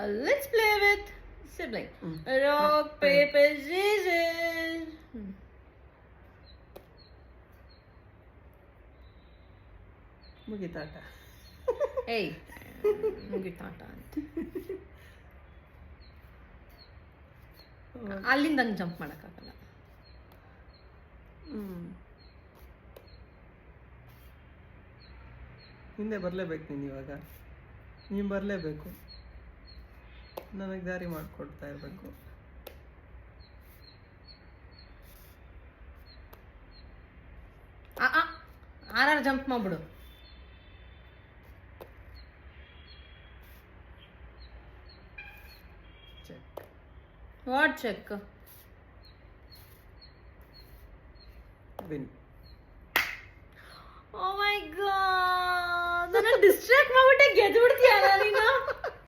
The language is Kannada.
Let's play with sibling. Rock, paper, scissors. ಮುಗಿತಾಟ. Hey, ಮುಗಿತಾಟ ಅಂತ. ಅಲ್ಲಿಂದ ಹಂಗೆ ಜಂಪ್ ಮಾಡೋಕ್ಕಾಗಲ್ಲ. ಹಿಂದೆ ಬರಲೇಬೇಕು ನೀನು ಇವಾಗ. ನೀನು ಬರಲೇಬೇಕು. ನನಗೆ ದಾರಿ ಮಾಡಿಕೊಡ್ತಾ ಇರಬೇಕು. ಆರಾರು ಜಂಪ್ ಮಾಡ್ಬಿಡು. Check. What check? Win. Oh my god, ನನ್ನ ಡಿಸ್ಟ್ರಾಕ್ಟ್ ಮಾಡ್ಬಿಟ್ಟೆ ಗೆದ್ದು